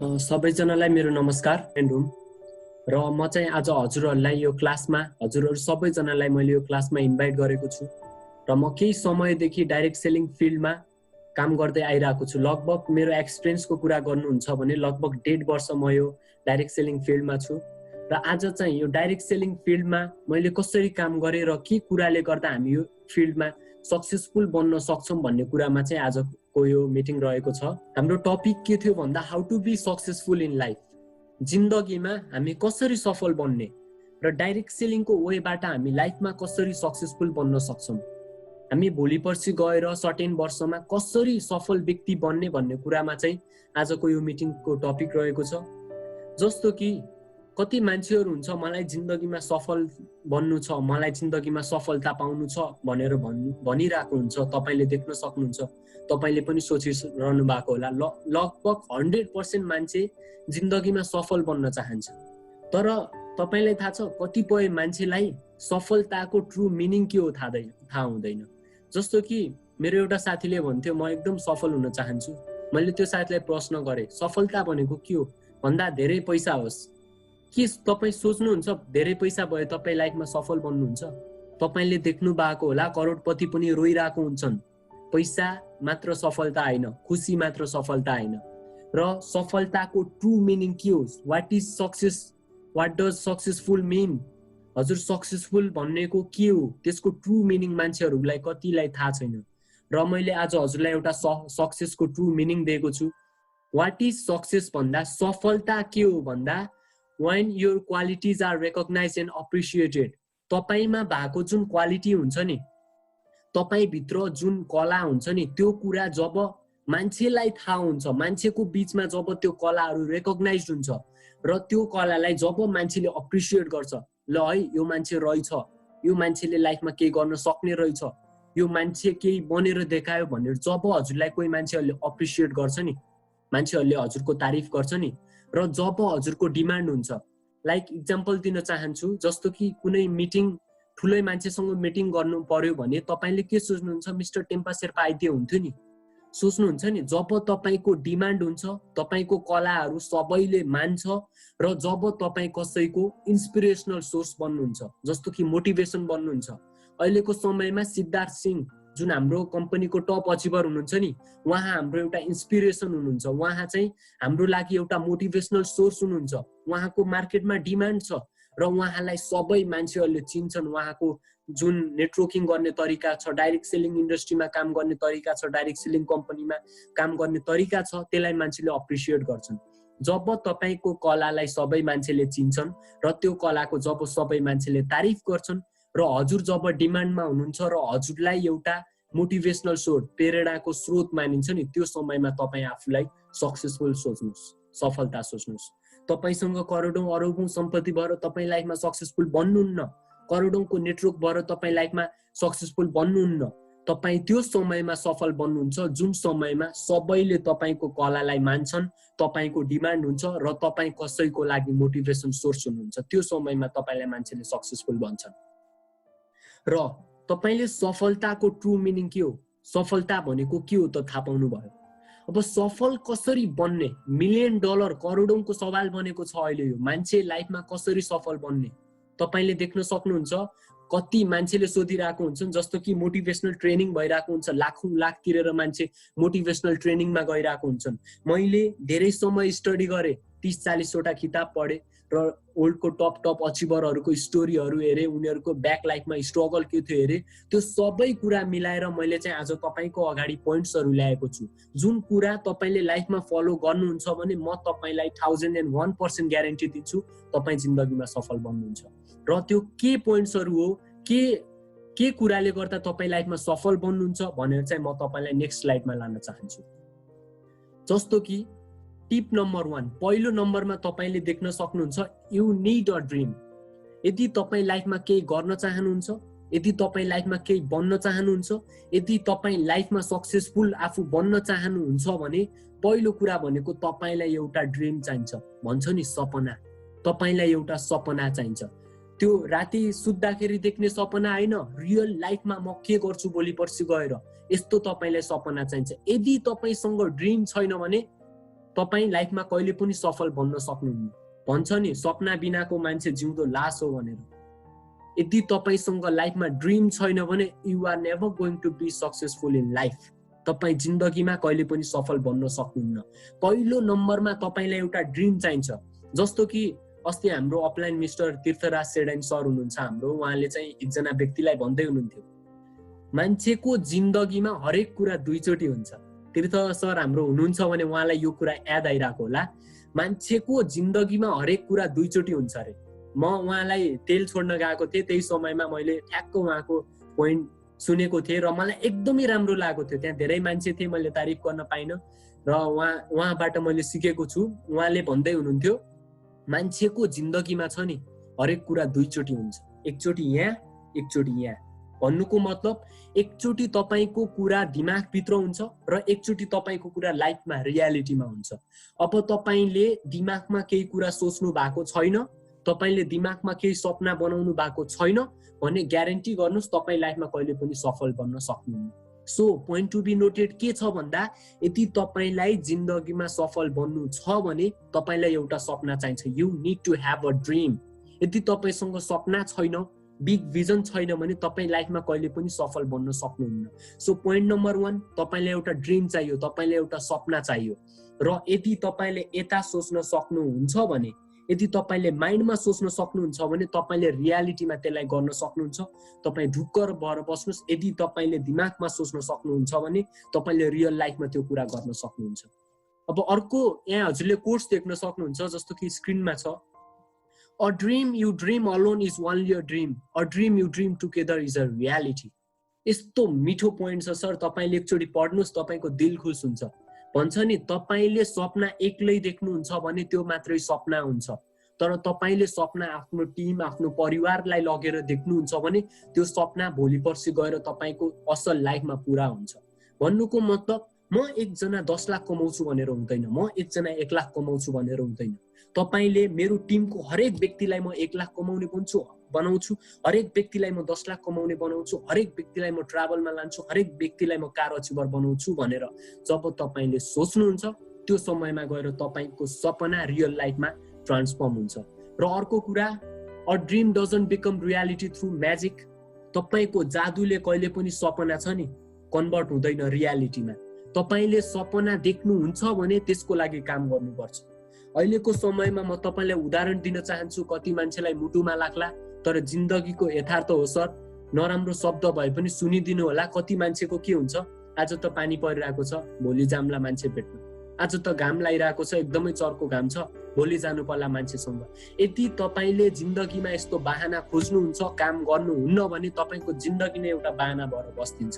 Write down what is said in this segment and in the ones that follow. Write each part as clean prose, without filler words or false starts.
सबैजनालाई मेरो नमस्कार र म चाहिँ आज हजुरहरूलाई यो क्लासमा हजुरहरू सबैजनालाई मैले यो क्लासमा इन्भाइट गरेको छु र म केही समयदेखि डाइरेक्ट सेलिङ फिल्डमा काम गर्दै आइरहेको छु। लगभग मेरो एक्सपिरियन्सको कुरा गर्नुहुन्छ भने लगभग 1.5 वर्ष म यो डाइरेक्ट सेलिङ फिल्डमा छु र आज चाहिँ यो डाइरेक्ट सेलिङ फिल्डमा मैले कसरी काम गरेँ र के कुराले गर्दा हामी यो फिल्डमा सक्सेसफुल बन्न सक्छौं भन्ने कुरामा चाहिँ आजको यो मिटिङ रहेको छ। हाम्रो टपिक के थियो भन्दा how to be successful in life, जिन्दगीमा हामी कसरी सफल बन्ने र डाइरेक्ट सेलिङको वेबाट हामी लाइफमा कसरी सक्सेसफुल बन्न सक्छौं, हामी भोलि पर्सि गएर सर्टेन वर्षमा कसरी सफल व्यक्ति बन्ने भन्ने कुरामा चाहिँ आजको यो मिटिङको टपिक रहेको छ। जस्तो कि कति मान्छेहरू हुन्छ मलाई जिन्दगीमा सफल बन्नु छ, मलाई जिन्दगीमा सफलता पाउनु छ भनेर भनिरहेको हुन्छ। तपाईले देख्न सक्नुहुन्छ, तपाईले पनि सोचिरहनु भएको होला। लगभग 100% मान्छे जिन्दगीमा सफल बन्न चाहन्छ, तर तपाईलाई थाहा छ कतिपय मान्छेलाई सफलताको ट्रु मिनिङ के हो थाहा हुँदैन। जस्तो कि मेरो एउटा साथीले भन्थ्यो म एकदम सफल हुन चाहन्छु। मैले त्यो साथीलाई प्रश्न गरेँ सफलता भनेको के हो भन्दा धेरै पैसा होस्। के तपाई सोच्नुहुन्छ धेरै पैसा भए तपाई लाइफमा सफल बन्नुहुन्छ? तपाईले देख्नु भएको होला करोडपति पनि रोइरहेको हुन्छन्। पैसा मात्र सफलता हैन, खुसी मात्र सफलता हैन। र सफलताको ट्रु मिनिङ के हो? What is success? What does successful mean? हजुर सक्सेसफुल भन्नेको के हो? त्यसको ट्रु मिनिङ मान्छेहरूलाई कतिलाई थाहा छैन। र मैले आज हजुरलाई एउटा सक्सेसको ट्रु मिनिङ दिएको छु। व्हाट इज सक्सेस भन्दा सफलता के हो भन्दा when your qualities are recognized and appreciated, तपाईमा भएको जुन क्वालिटी हुन्छ नि, तपाई भित्र जुन कला हुन्छ नि, त्यो कुरा जब मान्छेलाई थाहा हुन्छ, मान्छेको बीचमा जब त्यो कलाहरू रेकग्नाइज हुन्छ र त्यो कलालाई जब मान्छेले अप्रिशिएट गर्छ, ल है यो मान्छे रहेछ, यो मान्छेले लाइफमा केही गर्न सक्ने रहेछ, यो मान्छे केही बनेर देखायो भनेर जब हजुरलाई कोही मान्छेहरूले अप्रिशिएट गर्छ नि, मान्छेहरूले हजुरको तारिफ गर्छ नि, र जब हजुरको डिमान्ड हुन्छ, लाइक इक्जाम्पल दिन चाहन्छु, जस्तो कि कुनै मिटिङ ठुलै मान्छेसँग मिटिङ गर्नु पर्यो भने तपाईले के सोच्नुहुन्छ? मिस्टर टेम्पा शेर्पा आइदिए हुन्थ्यो नि, सोच्नुहुन्छ नि। जब तपाईको डिमान्ड हुन्छ, तपाईको कलाहरू सबैले मान्छ र जब तपाई कसैको इन्स्पिरेसनल सोर्स बन्नुहुन्छ, जस्तो कि मोटिभेसन बन्नुहुन्छ। अहिलेको समयमा सिद्धार्थ सिंह जुन हाम्रो कम्पनीको टप अचिभर हुनुहुन्छ नि, उहाँ हाम्रो एउटा इन्स्पिरेसन हुनुहुन्छ। उहाँ चाहिँ हाम्रो लागि एउटा मोटिभेसनल सोर्स हुनुहुन्छ। उहाँको मार्केटमा डिमान्ड छ र उहाँलाई सबै मान्छेहरूले चिन्छन्। उहाँको जुन नेटवर्किङ गर्ने तरिका छ, डाइरेक्ट सेलिङ इन्डस्ट्रीमा काम गर्ने तरिका छ, डाइरेक्ट सेलिङ कम्पनीमा काम गर्ने तरिका छ, त्यसलाई मान्छेले अप्रिशिएट गर्छन्। जब तपाईको कलालाई सबै मान्छेले चिन्छन् र त्यो कलाको जब सबै मान्छेले तारिफ गर्छन् र हजुर जब डिमान्डमा हुनुहुन्छ र हजुरलाई एउटा मोटिभेसनल सोर्स, प्रेरणाको स्रोत मानिन्छ नि, त्यो समयमा तपाई आफूलाई सक्सेसफुल सोच्नुस्, सफलता सोच्नुस्। तपाईसँग करोडौं अरबौं सम्पत्ति भएर तपाई लाइफमा सक्सेसफुल बन्नुहुन्न, करोडौंको नेटवर्क भएर तपाई लाइफमा सक्सेसफुल बन्नुहुन्न। तपाई त्यो समयमा सफल बन्नुहुन्छ जुन समयमा सबैले तपाईको कलालाई मान्छन्, तपाईको डिमान्ड हुन्छ र तपाई कसैको लागि मोटिभेसन सोर्स हुनुहुन्छ। त्यो समयमा तपाईलाई मान्छेले सक्सेसफुल भन्छन्। र तपाईले सफलताको ट्रु मिनिङ के हो, सफलता भनेको के हो त थाहा पाउनु भयो। अब सफल कसरी बन्ने, $1,000,000 करोडौंको सवाल बनेको छ अहिले। यो मान्छे लाइफमा कसरी सफल बन्ने तपाईले देख्न सक्नुहुन्छ। कति मान्छेले सोधिरहेको हुन्छन्, जस्तो कि मोटिभेसनल ट्रेनिङ भइरहेको हुन्छ, लाखौं लाख तिरेर मान्छे मोटिभेसनल ट्रेनिङमा गइरहेको हुन्छन्। मैले धेरै समय स्टडी गरेँ, 30-40 वटा किताब पढेँ र वर्ल्डको टप अचिभरहरूको स्टोरीहरू हेरेँ, उनीहरूको ब्याक लाइफमा स्ट्रगल के थियो हेरेँ। त्यो सबै कुरा मिलाएर मैले चाहिँ आज तपाईको अगाडि पोइन्ट्सहरू ल्याएको छु। जुन कुरा तपाईले लाइफमा फलो गर्नुहुन्छ भने म तपाईलाई 1001% ग्यारेन्टी दिन्छु तपाई जिन्दगीमा सफल बन्नुहुन्छ। र त्यो के पोइन्ट्सहरू हो, के कुराले गर्दा तपाई लाइफमा सफल बन्नुहुन्छ भनेर चाहिँ म तपाईलाई नेक्स्ट स्लाइडमा लान चाहन्छु। जस्तो कि टिप नम्बर 1, पहिलो नम्बरमा तपाईले देख्न सक्नुहुन्छ, यु नीड अ ड्रिम। यदि तपाई लाइफमा केही गर्न चाहनुहुन्छ, यदि तपाई लाइफमा केही बन्न चाहनुहुन्छ, यदि तपाई लाइफमा सक्सेसफुल आफू बन्न चाहनुहुन्छ भने पहिलो कुरा भनेको तपाईलाई एउटा ड्रिम चाहिन्छ। भन्छ नि सपना, तपाईलाई एउटा सपना चाहिन्छ। त्यो राति सुत्दाखेरि देख्ने सपना हैन, रियल लाइफमा म के गर्छु भोलि पर्सि गएर, यस्तो तपाईलाई सपना चाहिन्छ। यदि तपाईसँग ड्रिम छैन भने तपाईँ लाइफमा कहिले पनि सफल बन्न सक्नुहुन्न। भन्छ नि सपना बिनाको मान्छे जिउँदो लास हो भनेर। यदि तपाईसँग लाइफमा ड्रिम छैन भने you are never going to be successful in life. तपाईँ जिन्दगीमा कहिले पनि सफल बन्न सक्नुहुन्न। पहिलो नम्बरमा तपाईँलाई एउटा ड्रिम चाहिन्छ। जस्तो कि अस्ति हाम्रो अपलाइन मिस्टर तीर्थराज सेडाइन सर हुनुहुन्छ हाम्रो, उहाँले चाहिँ एकजना व्यक्तिलाई भन्दै हुनुहुन्थ्यो, मान्छेको जिन्दगीमा हरेक कुरा दुईचोटि हुन्छ। तीर्थ सर हाम्रो हुनुहुन्छ भने उहाँलाई यो कुरा याद आइरहेको होला, मान्छेको जिन्दगीमा हरेक कुरा दुईचोटि हुन्छ अरे। म उहाँलाई तेल छोड्न गएको थिएँ, त्यही समयमा मैले ठ्याक्क उहाँको पोइन्ट सुनेको थिएँ र मलाई एकदमै राम्रो लागेको थियो। त्यहाँ धेरै मान्छे थिए, मैले तारिफ गर्न पाइनँ र उहाँबाट मैले सिकेको छु। उहाँले भन्दै हुनुहुन्थ्यो मान्छेको जिन्दगीमा छ नि हरेक कुरा दुईचोटि हुन्छ, एकचोटि यहाँ एकचोटि यहाँ। भन्नुको मतलब एकचोटि तपाईको कुरा दिमागभित्र हुन्छ र एकचोटि तपाईको कुरा लाइफमा रियालिटीमा हुन्छ। अब तपाईले दिमागमा केही कुरा सोच्नु भएको छैन, तपाईले दिमागमा केही सपना बनाउनु भएको छैन भने ग्यारेन्टी गर्नुस् तपाई लाइफमा कहिले पनि सफल बन्न सक्नुहुन्न। So point to be noted के छ भन्दा यदि तपाईलाई जिन्दगीमा सफल बन्नु छ भने तपाईलाई एउटा सपना चाहिन्छ। You need to have a dream. यदि तपाईसँग सपना छैन, बिग भिजन छैन भने तपाई लाइफमा कहिले पनि सफल बन्न सक्नुहुन्न। सो पोइन्ट नम्बर 1, तपाईलाई एउटा ड्रिम चाहियो, तपाईलाई एउटा सपना चाहियो। र यदि तपाईले यता सोच्न सक्नुहुन्छ भने, यदि तपाईले माइन्डमा सोच्न सक्नुहुन्छ भने तपाईले रियालिटीमा त्यसलाई गर्न सक्नुहुन्छ। तपाई ढुक्क भएर बस्नुस्। यदि तपाईले दिमागमा सोच्न सक्नुहुन्छ भने तपाईले रियल लाइफमा त्यो कुरा गर्न सक्नुहुन्छ। अब अर्को यहाँ हजुरले कोट्स देख्न सक्नुहुन्छ, जस्तो कि स्क्रिनमा छ, A dream you dream alone is only a dream. A dream you dream together is a reality. यस्तो मिठो पोइन्ट छ सर, तपाईले एकचोटि पढ्नुस्, तपाईको दिल खुस हुन्छ। भन्छ नि तपाईले सपना एक्लै देख्नुहुन्छ भने त्यो मात्रै सपना हुन्छ, तर तपाईले सपना आफ्नो टिम, आफ्नो परिवारलाई लगेर देख्नुहुन्छ भने त्यो सपना भोलि पर्सि गएर तपाईको असल लाइफमा पुरा हुन्छ। भन्नुको मतलब म एकजना 10 लाख कमाउँछु भनेर हुँदैन, म एकजना 1 लाख कमाउँछु भनेर हुँदैन। तपाईले मेरो टिमको हरेक व्यक्तिलाई म 1 लाख कमाउने बनाउँछु, हरेक व्यक्तिलाई म 10 लाख कमाउने बनाउँछु, हरेक व्यक्तिलाई म ट्राभलमा लान्छु, हरेक व्यक्तिलाई म कार अचिभर बनाउँछु भनेर जब तपाईले सोच्नुहुन्छ त्यो समयमा गएर तपाईको सपना रियल लाइफमा ट्रान्सफर्म हुन्छ। र अर्को कुरा, a dream doesn't become reality through magic. तपाईको जादुले कहिले पनि सपना छ नि कन्भर्ट हुँदैन रियालिटीमा। तपाईले सपना देख्नुहुन्छ भने त्यसको लागि काम गर्नुपर्छ। अहिलेको समयमा म तपाईलाई उदाहरण दिन चाहन्छु, कति मान्छेलाई मुटुमा लाग्ला तर जिन्दगीको यथार्थ हो सर। नराम्रो शब्द भए पनि सुनिदिनु होला। कति मान्छेको के हुन्छ, आज त पानी परिरहेको छ, भोलि जाम्ला मान्छे भेट्नु। आज त घाम लागिरहेको छ, एकदमै चर्को घाम छ, भोलि जानु पर्ला मान्छेसँग। यदि तपाईले जिन्दगीमा यस्तो बाहना खोज्नुहुन्छ, काम गर्नुहुन्न भने तपाईको जिन्दगी नै एउटा बाहना भएर बस्दिन्छ।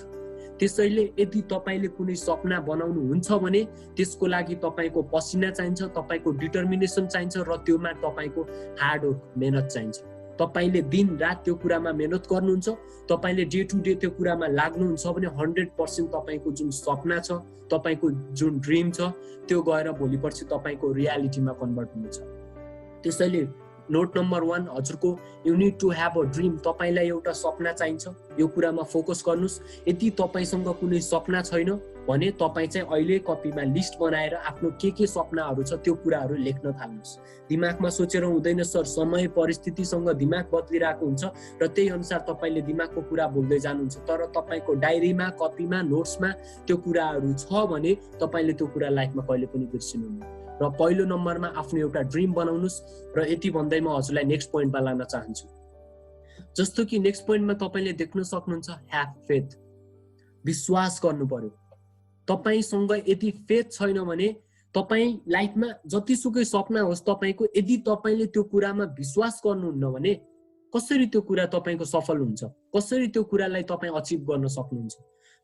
त्यसैले यदि तपाईले कुनै सपना बनाउनुहुन्छ भने त्यसको लागि तपाईको पसिना चाहिन्छ, तपाईको डिटर्मिनेसन चाहिन्छ र त्योमा तपाईको हार्ड वर्क, मेहनत चाहिन्छ। तपाईले दिन रात त्यो कुरामा मेहनत गर्नुहुन्छ, तपाईले डे टु डे त्यो कुरामा लाग्नुहुन्छ भने 100% तपाईको जुन सपना छ, तपाईको जुन ड्रिम छ, त्यो गएर भोलि पर्सि तपाईको रियालिटीमा कन्भर्ट हुन्छ। त्यसैले नोट नम्बर 1 हजुरको, you need to have a dream. तपाईलाई एउटा सपना चाहिन्छ, यो कुरामा फोकस गर्नुस्। यदि तपाईसँग कुनै सपना छैन भने तपाई चाहिँ अहिले कपीमा लिस्ट बनाएर आफ्नो के सपनाहरू छ त्यो कुराहरू लेख्न थाल्नुस्। दिमागमा सोचेर हुँदैन सर, समय परिस्थितिसँग दिमाग बदलिरहेको हुन्छ र त्यही अनुसार तपाईले दिमागको कुरा बोल्दै जानुहुन्छ। तर तपाईको डायरीमा, कपीमा, नोट्समा त्यो कुराहरू छ भने तपाईले त्यो कुरा लाइफमा कहिले पनि बिर्सिनुहुन्न। र पहिलो नम्बरमा आफ्नो एउटा ड्रिम बनाउनुस्। र यति भन्दै म हजुरलाई नेक्स्ट पोइन्टमा लान चाहन्छु। जस्तो कि नेक्स्ट पोइन्टमा तपाईले देख्न सक्नुहुन्छ, ह्याभ फेथ। विश्वास गर्नु पर्यो। तपाईसँग यदि फेथ छैन भने तपाई लाइफमा जतिसुकै सपना होस् तपाईको, यदि तपाईले त्यो कुरामा विश्वास गर्नुहुन्न भने कसरी त्यो कुरा तपाईको सफल हुन्छ, कसरी त्यो कुरालाई तपाई अचिभ गर्न सक्नुहुन्छ।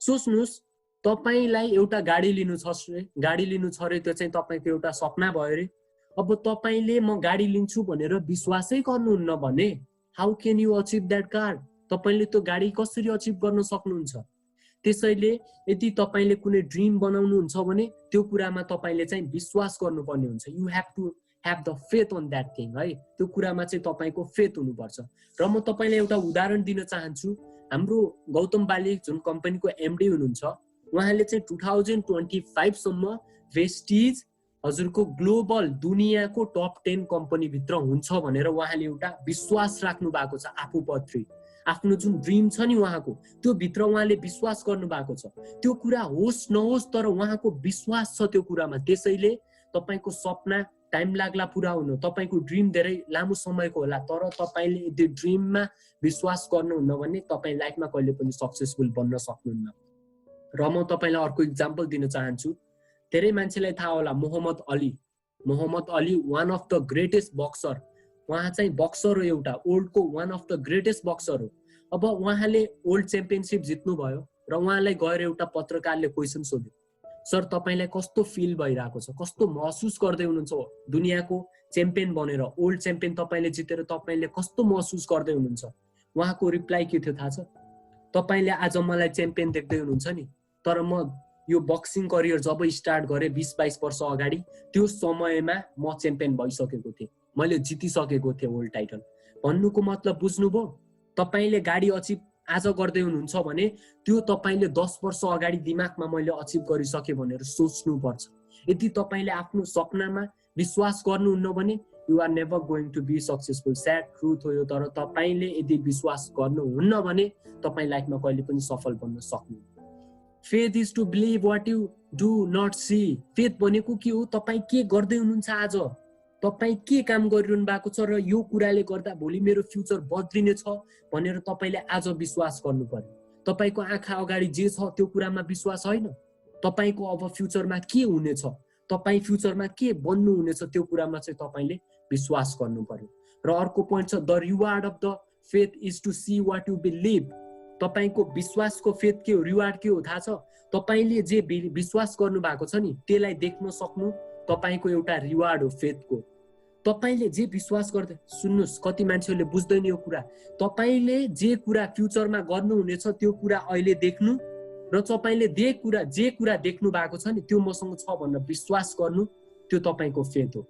सोच्नुस्, तपाईलाई एउटा गाडी लिनु छ रे, त्यो चाहिँ तपाईको एउटा सपना भयो रे। अब तपाईले म गाडी लिन्छु भनेर विश्वासै गर्नुहुन्न भने how can you achieve that car? तपाईले त्यो गाडी कसरी अचिभ गर्न सक्नुहुन्छ? त्यसैले यदि तपाईले कुनै ड्रिम बनाउनुहुन्छ भने त्यो कुरामा तपाईले चाहिँ विश्वास गर्नुपर्ने हुन्छ। You have to have the faith on that thing है। त्यो कुरामा चाहिँ तपाईको फेथ हुनुपर्छ। र म तपाईलाई एउटा उदाहरण दिन चाहन्छु। हाम्रो गौतम बाली जुन कम्पनीको एमडी हुनुहुन्छ, उहाँले चाहिँ 2025 सम्म भेस्टिज हजुरको ग्लोबल दुनियाँको टप 10 कम्पनी भित्र हुन्छ भनेर उहाँले एउटा विश्वास राख्नु भएको छ आफूप्रति। आफ्नो जुन ड्रिम छ नि उहाँको, त्यो भित्र उहाँले विश्वास गर्नु भएको छ। त्यो कुरा होस् नहोस् तर उहाँको विश्वास छ त्यो कुरामा। त्यसैले तपाईको सपना टाइम लाग्ला पुरा हुन, तपाईको ड्रिम धेरै लामो समयको होला, तर तपाईले यदि ड्रिममा विश्वास गर्नुहुन्न भने तपाई लाइफमा कहिले पनि सक्सेसफुल बन्न सक्नुहुन्न। र म तपाईलाई अर्को एक्जाम्पल दिन चाहन्छु। धेरै मान्छेलाई थाहा होला Muhammad Ali one of the greatest boxer. उहाँ चाहिँ बक्सर हो, एउटा ओल्डको one of the greatest boxer हो। अब उहाँले ओल्ड च्याम्पियनशिप जित्नु भयो र उहाँलाई गएर एउटा पत्रकारले क्वेसन सोध्यो, सर तपाईलाई कस्तो फिल भइरहेको छ, कस्तो महसुस गर्दै हुनुहुन्छ दुनियाँको च्याम्पियन बनेर, ओल्ड च्याम्पियन तपाईले जितेर तपाईले कस्तो महसुस गर्दै हुनुहुन्छ? उहाँको रिप्लाई के थियो थाहा छ? तपाईले आज मलाई च्याम्पियन देख्दै हुनुहुन्छ नि, तर म यो बक्सिङ करियर जब स्टार्ट गरे 20-22 वर्ष अगाडि, त्यो समयमा म च्याम्पियन भइसकेको थिएँ, मैले जितिसकेको थिएँ ओल्ड टाइटल। भन्नुको मतलब बुझ्नुभयो? तपाईले गाडी अचिभ आज गर्दै हुनुहुन्छ भने त्यो तपाईले 10 वर्ष अगाडि दिमागमा मैले अचिभ गरिसके भनेर सोच्नुपर्छ। यदि तपाईले आफ्नो सपनामा विश्वास गर्नुहुन्न भने you are never going to be successful. Sad truth हो यो। तर तपाईले यदि विश्वास गर्नुहुन्न भने तपाई लाइफमा कहिले पनि सफल बन्न सक्नुहुन्न। Faith is to believe what you do not see. फेथ भनेको के हो? तपाई के गर्दै हुनुहुन्छ आज, तपाई के काम गरिरहनु भएको छ र यो कुराले गर्दा भोलि मेरो फ्युचर बद्रिनेछ भनेर तपाईले आज विश्वास गर्नु पर्यो। तपाईको आँखा अगाडि जे छ त्यो कुरामा विश्वास होइन। तपाईको अब फ्युचरमा के हुनेछ, तपाई फ्युचरमा के बन्नु हुनेछ त्यो कुरामा चाहिँ तपाईले विश्वास गर्नु पर्यो। र अर्को पोइन्ट छ the reward of the faith is to see what you believe. तपाईको विश्वासको फेथ के हो, रिवार्ड के हो थाहा छ? तपाईले जे विश्वास गर्नु भएको छ नि त्यसलाई देख्न सक्नु तपाईको एउटा रिवार्ड हो फेथको। तपाईले जे विश्वास गर्दै, सुन्नुस् कति मान्छेहरूले बुझ्दैन यो कुरा, तपाईले जे कुरा फ्युचरमा गर्नुहुनेछ त्यो कुरा अहिले देख्नु र तपाईले जे कुरा देख्नु भएको छ नि त्यो मसँग छ भनेर विश्वास गर्नु, त्यो तपाईको फेथ हो।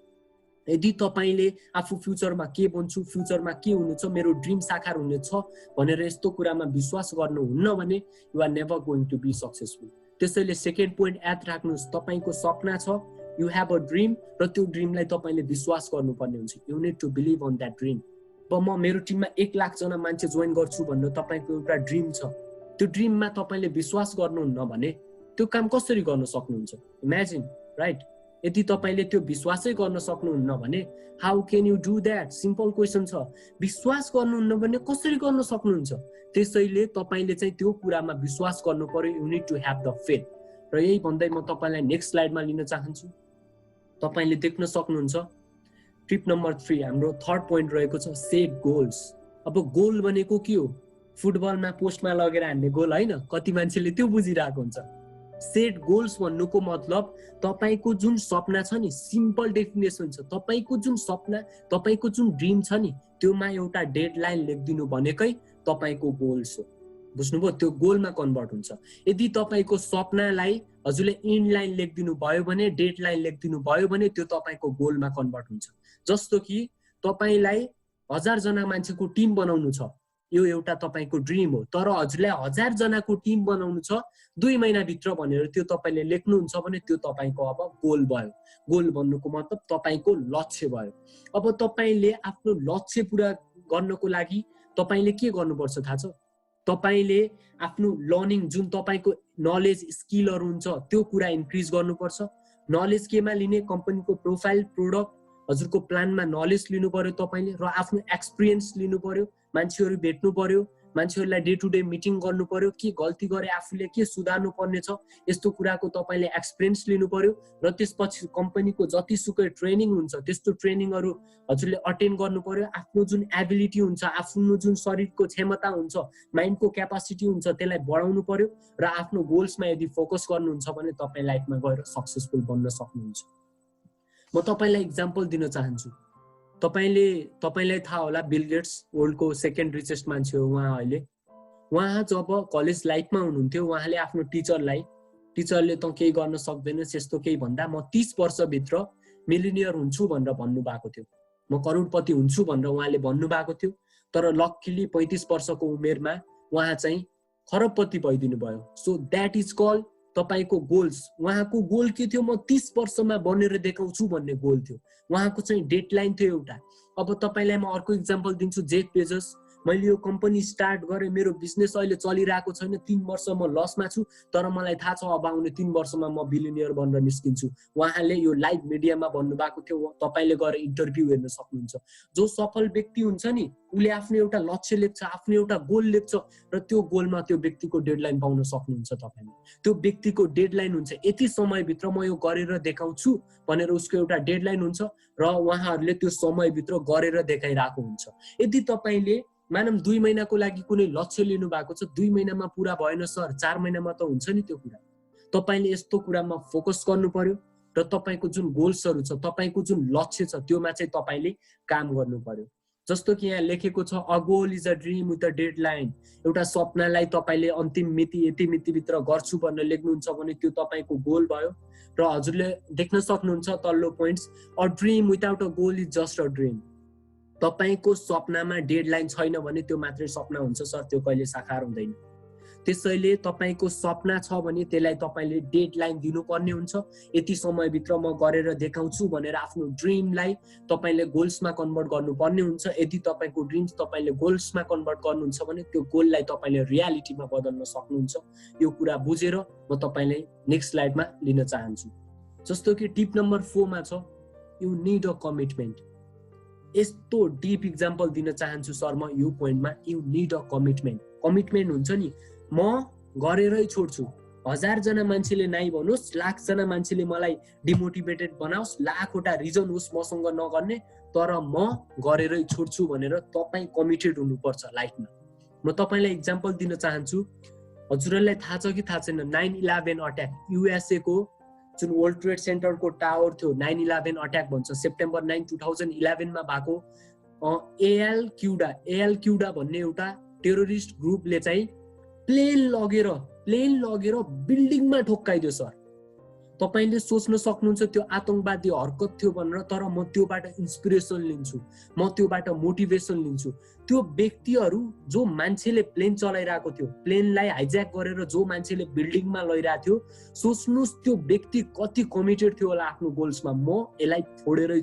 यदि तपाईले आफू फ्युचरमा के बन्छु, फ्युचरमा के हुनेछ, मेरो ड्रिम साकार हुनेछ भनेर यस्तो कुरामा विश्वास गर्नुहुन्न भने you are never going to be successful. त्यसैले सेकेन्ड पोइन्ट याद राख्नुहोस्, तपाईको सपना छ, यु हेभ अ ड्रिम, र त्यो ड्रिमलाई तपाईले विश्वास गर्नुपर्ने हुन्छ। You need to believe on that dream. अब म मेरो टिममा 1 लाख जना मान्छे जोइन गर्छु भनेर तपाईको एउटा ड्रिम छ, त्यो ड्रिममा तपाईले विश्वास गर्नुहुन्न भने त्यो काम कसरी गर्न सक्नुहुन्छ? Imagine, right? यदि तपाईले त्यो विश्वासै गर्न सक्नुहुन्न भने how can you do that? Simple question छ। विश्वास गर्नुहुन्न भने कसरी गर्न सक्नुहुन्छ? त्यसैले तपाईले चाहिँ त्यो कुरामा विश्वास गर्नु पर्यो। You need to have the faith. र यही भन्दै म तपाईलाई नेक्स्ट स्लाइडमा लिन चाहन्छु। तपाईले देख्न सक्नुहुन्छ टिप नम्बर 3 हाम्रो थर्ड पोइन्ट रहेको छ सेट गोल्स। अब गोल भनेको के हो? फुटबलमा पोस्टमा लगेर हान्ने गोल होइन, कति मान्छेले त्यो बुझिरहेको हुन्छ। सेट गोल्स भन्नुको मतलब तपाईको जुन सपना छ नि, सिम्पल डेफिनेसन छ, तपाईको जुन सपना, तपाईको जुन ड्रिम छ नि त्योमा एउटा डेडलाइन लेखिदिनु भनेकै तपाईको गोल्स हो। बुझ्नुभयो? त्यो गोलमा कन्भर्ट हुन्छ। यदि तपाईको सपनालाई हजुरले इन्ड लाइन लेखिदिनु भयो भने, डेडलाइन लेखिदिनु भयो भने त्यो तपाईको गोलमा कन्भर्ट हुन्छ। जस्तो कि तपाईलाई 1000 जना मान्छेको टिम बनाउनु छ, यो एउटा तपाईको ड्रिम हो, तर हजुरलाई 1000 जनाको टिम बनाउनु छ 2 महिनाभित्र भनेर त्यो तपाईले लेख्नुहुन्छ भने त्यो तपाईको अब गोल भयो। गोल भन्नुको मतलब तपाईको लक्ष्य भयो। अब तपाईले आफ्नो लक्ष्य पूरा गर्नको लागि तपाईले के गर्नुपर्छ थाहा छ? तपाईले आफ्नो लर्निङ, जुन तपाईको नलेज स्किलहरु हुन्छ त्यो कुरा इन्क्रिज गर्नुपर्छ। नलेज केमा लिने? कम्पनीको प्रोफाइल, प्रोडक्ट, हजुरको प्लानमा नलेज लिनु पर्यो तपाईले, र आफ्नो एक्सपिरियन्स लिनु पर्यो, मान्छेहरु भेट्नु पर्यो, मान्छेहरुलाई डे टु डे मिटिङ गर्नु पर्यो, के गल्ती गरे आफूले के सुधार्नु पर्ने छ यस्तो कुराको तपाईले एक्सपिरियन्स लिनु पर्यो। र त्यसपछि कम्पनीको जतिसुकै ट्रेनिङ हुन्छ त्यस्तो ट्रेनिङहरु हजुरले अटेन्ड गर्नु पर्यो। आफ्नो जुन एबिलिटी हुन्छ, आफ्नो जुन शरीरको क्षमता हुन्छ, माइन्डको क्यापासिटी हुन्छ त्यसलाई बढाउनु पर्यो। र आफ्नो गोल्समा यदि फोकस गर्नुहुन्छ भने तपाई लाइफमा गएर सक्सेसफुल बन्न सक्नुहुन्छ। म तपाईलाई एक्जाम्पल दिन चाहन्छु। तपाईलाई थाहा होला बिल गेट्स वर्ल्डको सेकेन्ड रिचेस्ट मान्छे हो उहाँ अहिले। उहाँ जब कलेज लाइफमा हुनुहुन्थ्यो उहाँले आफ्नो टिचरले त केही गर्न सक्दैनस् यस्तो केही भन्दा म 30 वर्षभित्र मिलिनियर हुन्छु भनेर भन्नु भएको थियो, म करोडपति हुन्छु भनेर उहाँले भन्नु भएको थियो। तर लक्कीली 35 वर्षको उमेरमा उहाँ चाहिँ खरबपति भइदिनु भयो। सो द्याट इज कल्ड तपाईको गोल्स, उहाँको गोल के थियो, म 30 वर्षमा बनेर देखाउँछु भन्ने गोल थियो। उहाँको चाहिँ डेडलाइन थियो एउटा। अब तपाईलाई म अर्को इक्जाम्पल दिन्छु, जेफ बेजोस। मैले यो कम्पनी स्टार्ट गरेँ, मेरो बिजनेस अहिले चलिरहेको छैन, 3 वर्ष म लसमा छु, तर मलाई थाहा छ अब आउने 3 वर्षमा म बिलियनियर बनेर निस्किन्छु। उहाँले यो लाइभ मिडियामा भन्नुभएको थियो, तपाईले गएर इन्टरभ्यू हेर्न सक्नुहुन्छ। जो सफल व्यक्ति हुन्छ नि, उसले आफ्नो एउटा लक्ष्य लेख्छ, आफ्नो एउटा गोल लेख्छ र त्यो गोलमा त्यो व्यक्तिको डेडलाइन पाउन सक्नुहुन्छ तपाईले। त्यो व्यक्तिको डेडलाइन हुन्छ, यति समयभित्र म यो गरेर देखाउँछु भनेर उसको एउटा डेडलाइन हुन्छ र उहाँहरूले त्यो समयभित्र गरेर देखाइरहेको हुन्छ। यदि तपाईले मानव 2 महिनाको लागि कुनै लक्ष्य लिनु भएको छ, 2 महिनामा पुरा भएन सर, 4 महिनामा त हुन्छ नि त्यो कुरा। तपाईले यस्तो कुरामा फोकस गर्नु पर्यो र तपाईको जुन गोल्सहरु छ, तपाईको जुन लक्ष्य छ, त्योमा चाहिँ तपाईले काम गर्नु पर्यो। जस्तो कि यहाँ लेखेको छ, a goal is a dream with a deadline. एउटा सपनालाई तपाईले अन्तिम मिति यति मितिभित्र गर्छु भनेर लेख्नुहुन्छ भने त्यो तपाईको गोल भयो। र हजुरले देख्न सक्नुहुन्छ तल्लो points, a dream without a goal is just a dream. तपाईको सपनामा डेडलाइन छैन भने त्यो मात्रै सपना हुन्छ सर, त्यो कहिले साकार हुँदैन। त्यसैले तपाईको सपना छ भने त्यसलाई तपाईले डेडलाइन दिनुपर्ने हुन्छ। यति समयभित्र म गरेर देखाउँछु भनेर आफ्नो ड्रिमलाई तपाईले गोल्समा कन्भर्ट गर्नुपर्ने हुन्छ। यदि तपाईको ड्रिम्स तपाईले गोल्समा कन्भर्ट गर्नुहुन्छ भने त्यो गोललाई तपाईले रियालिटीमा बदल्न सक्नुहुन्छ। यो कुरा बुझेर म तपाईलाई नेक्स्ट स्लाइडमा लिन चाहन्छु। जस्तो कि टिप नम्बर 4 मा छ, यु निड अ कमिटमेन्ट। यस्तो डीप इक्जाम्पल दिन चाहन्छु सर म यो पोइन्टमा, you need a commitment. Commitment हुन्छ नि, म गरेरै छोड्छु। 1000 जना मान्छेले नाइ भन्नुहोस्, लाख जना मान्छेले मलाई डिमोटिभेटेड बनाओस्, लाखवटा रिजन होस् मसँग नगर्ने, तर म गरेरै छोड्छु भनेर तपाईँ कमिटेड हुनुपर्छ लाइफमा। म तपाईलाई इक्जाम्पल दिन चाहन्छु। हजुरहरूलाई थाहा छ कि थाहा छैन, 9/11 अट्याक, युएसए को जुन वर्ल्ड ट्रेड सेन्टरको टावर थियो, 9/11 अट्याक भन्छ, सेप्टेम्बर 9, 2011 मा भएको। एएल क्युडा भन्ने एउटा टेरोरिस्ट ग्रुपले चाहिँ प्लेन लगेर बिल्डिङमा ठोक्काइदियो सर। तपाईले सोच्न सक्नुहुन्छ त्यो आतंकवादी हरकत थियो भनेर, तर म त्योबाट इन्स्पिरेसन लिन्छु, म त्योबाट मोटिभेसन लिन्छु। त्यो व्यक्तिहरू जो मान्छेले प्लेन चलाइरहेको थियो, प्लेनलाई हाइज्याक गरेर जो मान्छेले बिल्डिङमा लैरहेको थियो, सोच्नुस् त्यो व्यक्ति कति कमिटेड थियो होला आफ्नो गोल्समा। म यसलाई फोडेरै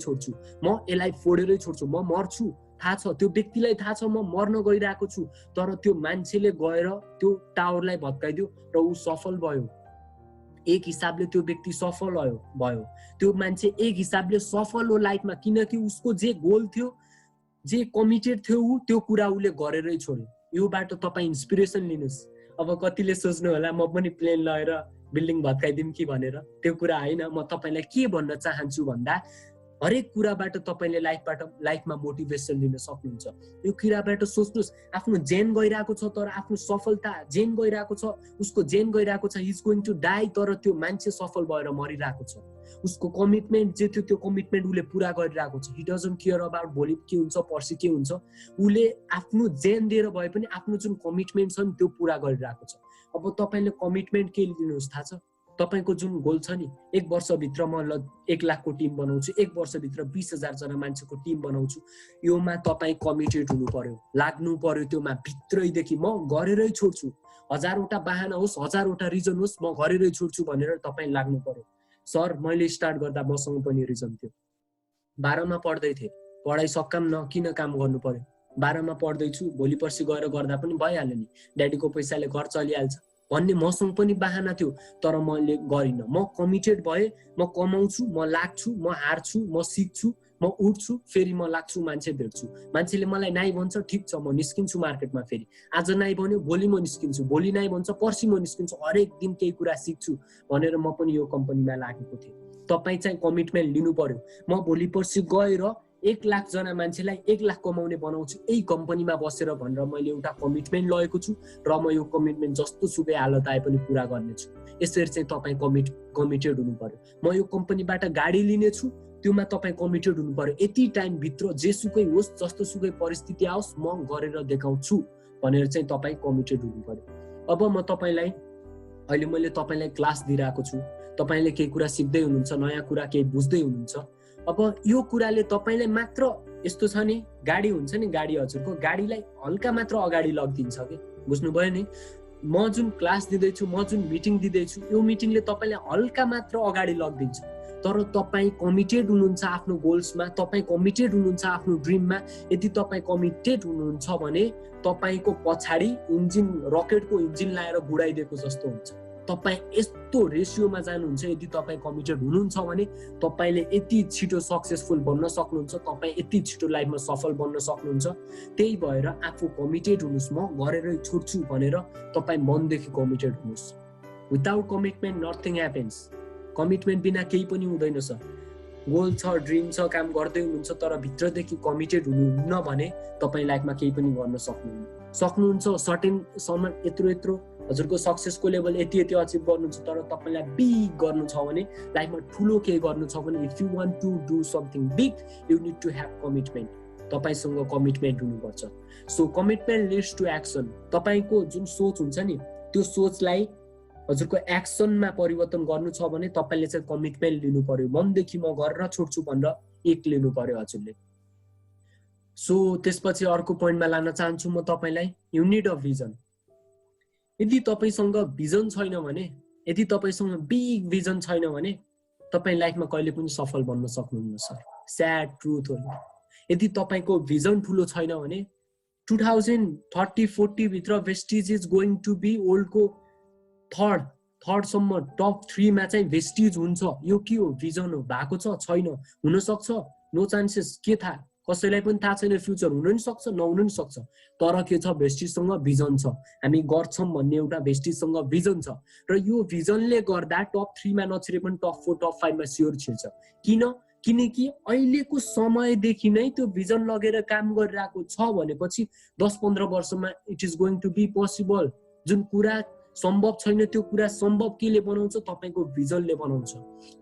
छोड्छु, म मर्छु, थाहा छ त्यो व्यक्तिलाई, थाहा छ म मर्न गइरहेको छु, तर त्यो मान्छेले गएर त्यो टावरलाई भत्काइदियो र ऊ सफल भयो। एक हिसाबले त्यो व्यक्ति सफल भयो। त्यो मान्छे एक हिसाबले सफल हो लाइफमा, किनकि उसको जे गोल थियो, जे कमिटेड थियो, त्यो कुरा उसले गरेरै छोड्यो। योबाट तपाईँ इन्स्पिरेसन लिनुहोस्। अब कतिले सोच्नु होला म पनि प्लेन लगेर बिल्डिङ भत्काइदिउँ कि भनेर, त्यो कुरा होइन। म तपाईलाई के भन्न चाहन्छु भन्दा, हरेक कुराबाट तपाईले लाइफमा मोटिभेसन लिन सक्नुहुन्छ। यो कुराबाट सोच्नुस्, आफ्नो जेन गइरहेको छ, तर आफ्नो सफलता जेन गइरहेको छ, उसको जेन गइरहेको छ, he is going to die, तर त्यो मान्छे सफल भएर मरिरहेको छ। उसको कमिटमेन्ट जे थियो त्यो कमिटमेन्ट उसले पुरा गरिरहेको छ। हि डजन्ट केयर अबाउट भोलि के हुन्छ, पर्सि के हुन्छ। उसले आफ्नो जेन दिएर भए पनि आफ्नो जुन कमिटमेन्ट छ नि त्यो पुरा गरिरहेको छ। अब तपाईले कमिटमेन्ट के लिनुहोस् थाहा छ? तपाईको जुन गोल छ नि, 1 वर्षभित्र म 1 लाखको टिम बनाउँछु, 1 वर्षभित्र 20,000 जना मान्छेको टिम बनाउँछु, योमा तपाईँ कमिटेड हुनु पर्यो, लाग्नु पर्यो त्योमा भित्रैदेखि। म गरेरै छोड्छु, 1000वटा बाहना होस्, 1000वटा रिजन होस्, म गरेरै छोड्छु भनेर तपाईँ लाग्नु पर्यो। सर मैले स्टार्ट गर्दा मसँग पनि रिजन थियो। 12 मा पढ्दै थिएँ, पढाइ सकाम न किन काम गर्नु पर्यो, 12 मा पढ्दैछु, भोलि पर्सि गएर गर्दा पनि भइहाल्यो नि, ड्याडीको पैसाले घर चलिहाल्छ भन्ने मसँग पनि बाहना थियो, तर मैले गरिनँ। म कमिटेड भएँ, म कमाउँछु, म लाग्छु, म हार्छु, म सिक्छु, म उठ्छु, फेरि म लाग्छु, मान्छे भेट्छु। मान्छेले मलाई नाइ भन्छ, ठिक छ, म निस्किन्छु मार्केटमा, फेरि आज नाइ भन्यो भोलि म निस्किन्छु, भोलि नाइ भन्छ पर्सि म निस्किन्छु, हरेक दिन केही कुरा सिक्छु भनेर म पनि यो कम्पनीमा लागेको थिएँ। तपाईँ चाहिँ कमिटमेन्ट लिनु पर्यो। म भोलि पर्सि गएर 1 लाख जना मान्छेलाई 1 लाख कमाउने बनाउँछु यही कम्पनीमा बसेर भनेर मैले एउटा कमिटमेन्ट लिएको छु, र म यो कमिटमेन्ट जस्तो सुकै हालत आए पनि पुरा गर्नेछु। यसरी चाहिँ तपाईँ कमिटेड हुनु पर्यो। म यो कम्पनीबाट गाडी लिनेछु, त्योमा तपाईँ कमिटेड हुनु पर्यो। यति टाइम भित्र जेसुकै होस्, जस्तो सुकै परिस्थिति आओस्, म गरेर देखाउँछु भनेर चाहिँ तपाईँ कमिटेड हुनु पर्यो। अब म तपाईलाई अहिले मैले तपाईलाई क्लास दिइरहेको छु, तपाईले केही कुरा सिक्दै हुनुहुन्छ, नयाँ कुरा केही बुझ्दै हुनुहुन्छ। अब यो कुराले तपाईलाई मात्र, यस्तो छ नि, गाडी हुन्छ नि, गाडी हजुरको गाडीलाई हल्का मात्र अगाडि लगिदिन्छ कि, बुझ्नुभयो नि, म जुन क्लास दिँदैछु, म जुन मिटिङ दिँदैछु, यो मिटिङले तपाईँलाई हल्का मात्र अगाडि लगिदिन्छ, तर तपाईँ कमिटेड हुनुहुन्छ आफ्नो गोल्समा, तपाईँ कमिटेड हुनुहुन्छ आफ्नो ड्रिममा। यदि तपाईँ कमिटेड हुनुहुन्छ भने तपाईँको पछाडि इन्जिन, रकेटको इन्जिन लाएर गुडाइदिएको जस्तो हुन्छ। तपाईँ यस्तो रेसियोमा जानुहुन्छ। यदि तपाईँ कमिटेड हुनुहुन्छ भने तपाईँले यति छिटो सक्सेसफुल बन्न सक्नुहुन्छ, तपाईँ यति छिटो लाइफमा सफल बन्न सक्नुहुन्छ। त्यही भएर आफू कमिटेड हुनुहोस्। म गरेरै छोड्छु भनेर तपाईँ मनदेखि कमिटेड हुनुहोस्। Without commitment nothing happens. Commitment बिना केही पनि हुँदैन सर। गोल छ, ड्रिम छ, काम गर्दै हुनुहुन्छ, तर भित्रदेखि कमिटेड हुनुहुन्न भने तपाईँ लाइफमा केही पनि गर्न सक्नुहुन्छ। सर्टेन सम्म यत्रो हजुरको सक्सेसको लेभल यति अचिभ गर्नुहुन्छ, तर तपाईँलाई बिग गर्नु छ भने, लाइफमा ठुलो केही गर्नु छ भने, if you want to do something big you need to have commitment. तपाईँसँग कमिटमेन्ट हुनुपर्छ। So commitment leads to action. तपाईँको जुन सोच हुन्छ नि, त्यो सोचलाई हजुरको एक्सनमा परिवर्तन गर्नु छ भने तपाईँले चाहिँ कमिटमेन्ट लिनु पर्यो। मनदेखि म गरेर छोड्छु भनेर एक लिनु पर्यो हजुरले। सो त्यसपछि अर्को पोइन्टमा लान चाहन्छु म तपाईँलाई, यु निड अ भिजन। यदि तपाईँसँग भिजन छैन भने, यदि तपाईँसँग बिग भिजन छैन भने तपाईँ लाइफमा कहिले पनि सफल बन्न सक्नुहुन्न सर। स्याड ट्रुथ हो। यदि तपाईँको भिजन ठुलो छैन भने 2030-40 भित्र Vestige is going to be ओल्डको थर्डसम्म टप 3 मा चाहिँ वेस्टिज हुन्छ। यो के हो? भिजन हो। भएको छ, छैन, हुन सक्छ, नो चान्सेस, के थाहा, कसैलाई पनि थाहा छैन। फ्युचर हुन नि सक्छ, नहुन नि सक्छ, तर के छ? भेस्टिजसँग भिजन छ। हामी गर्छौँ भन्ने एउटा भेस्टिजसँग भिजन छ, र यो भिजनले गर्दा टप 3 मा नछिरे पनि टप 4 टप 5 मा स्योर छिर्छ। किनकि अहिलेको समयदेखि नै त्यो भिजन लगेर काम गरिरहेको छ भनेपछि 10-15 वर्षमा it is going to be possible. जुन कुरा सम्भव छैन त्यो कुरा सम्भव केले बनाउँछ? तपाईँको भिजनले बनाउँछ।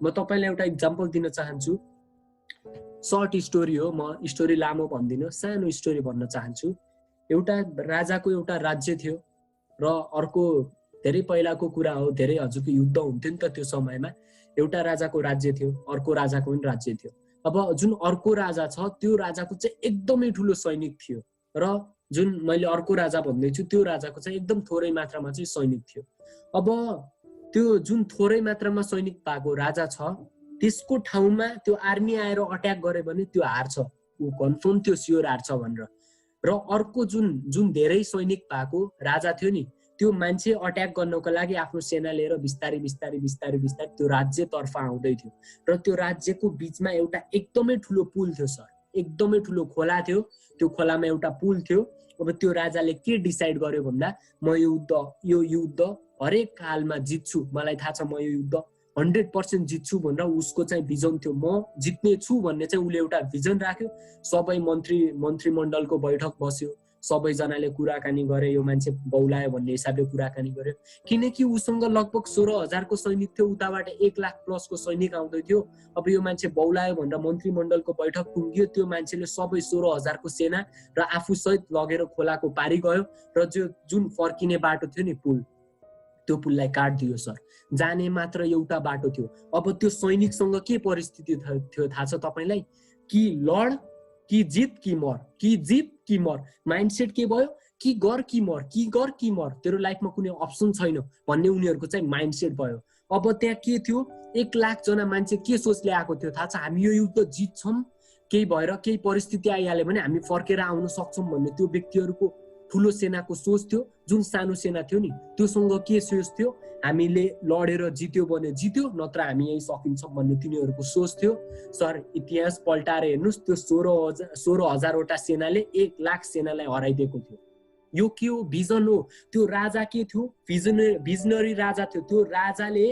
म तपाईँलाई एउटा इक्जाम्पल दिन चाहन्छु। सर्ट स्टोरी हो, म स्टोरी लामो भन्दिनँ, सानो स्टोरी भन्न चाहन्छु। एउटा राजाको एउटा राज्य थियो, र अर्को धेरै पहिलाको कुरा हो, धेरै हजुरको युद्ध हुन्थ्यो नि त त्यो समयमा। एउटा राजाको राज्य थियो, अर्को राजाको पनि राज्य थियो। अब जुन अर्को राजा छ त्यो राजाको चाहिँ एकदमै ठुलो सैनिक थियो, र जुन मैले अर्को राजा भन्दैछु त्यो राजाको चाहिँ एकदम थोरै मात्रामा चाहिँ सैनिक थियो। अब त्यो जुन थोरै मात्रामा सैनिक भएको राजा छ त्यसको ठाउँमा त्यो आर्मी आएर अट्याक गर्यो भने त्यो हार्छ, ऊ कन्फर्म त्यो स्योर हार्छ भनेर। र अर्को जुन धेरै सैनिक भएको राजा थियो नि, त्यो मान्छे अट्याक गर्नको लागि आफ्नो सेना लिएर बिस्तारै त्यो राज्यतर्फ आउँदै थियो, र त्यो राज्यको बिचमा एउटा एकदमै ठुलो पुल थियो सर, एकदमै ठुलो खोला थियो। त्यो खोलामा एउटा पुल थियो। अब त्यो राजाले के डिसाइड गर्यो भन्दा, म यो युद्ध हरेक कालमा जित्छु, मलाई थाहा छ म यो युद्ध 100% जित्छु भनेर उसको चाहिँ भिजन थियो। म जित्ने छु भन्ने चाहिँ उसले एउटा भिजन राख्यो। सबै मन्त्रीमण्डलको बैठक बस्यो, सबैजनाले कुराकानी गरे, यो मान्छे बौलायो भन्ने हिसाबले कुराकानी गर्यो। किनकि उसँग लगभग 16,000 को सैनिक थियो, उताबाट 1 लाख प्लस को सैनिक आउँदै थियो। अब यो मान्छे बौलायो भनेर मन्त्रीमण्डलको बैठक टुङ्गियो। त्यो मान्छेले सबै 16,000 को सेना र आफू सहित लगेर खोलाको पारी गयो, र जुन फर्किने बाटो थियो नि पुल, त्यो पुललाई काट्दियो सर। जाने मात्र एउटा बाटो थियो। अब त्यो सैनिकसँग के परिस्थिति थियो थाहा छ तपाईँलाई? कि लड कि जित कि मर, कि जित कि मर। माइन्डसेट के भयो? कि गर कि मर, कि गर कि मर, तेरो लाइफमा कुनै अप्सन छैन भन्ने उनीहरूको चाहिँ माइन्डसेट भयो। अब त्यहाँ के थियो? 1 लाख जना मान्छे के सोचले आएको थियो थाहा छ? हामी यो युद्ध जित्छौँ, केही भएर केही परिस्थिति आइहाल्यो भने हामी फर्केर आउन सक्छौँ भन्ने त्यो व्यक्तिहरूको ठुलो सेनाको सोच थियो। जुन सानो सेना थियो नि त्योसँग के सोच थियो? हामीले लडेर जित्यो भने जित्यो, नत्र हामी यही सकिन्छौँ भन्ने तिनीहरूको सोच थियो। सर इतिहास पल्टाएर हेर्नुहोस्, त्यो 16,000 सेनाले 1 लाख सेनालाई हराइदिएको थियो। यो के हो? भिजन हो। त्यो राजा के थियो? भिजनरी राजा थियो। त्यो राजाले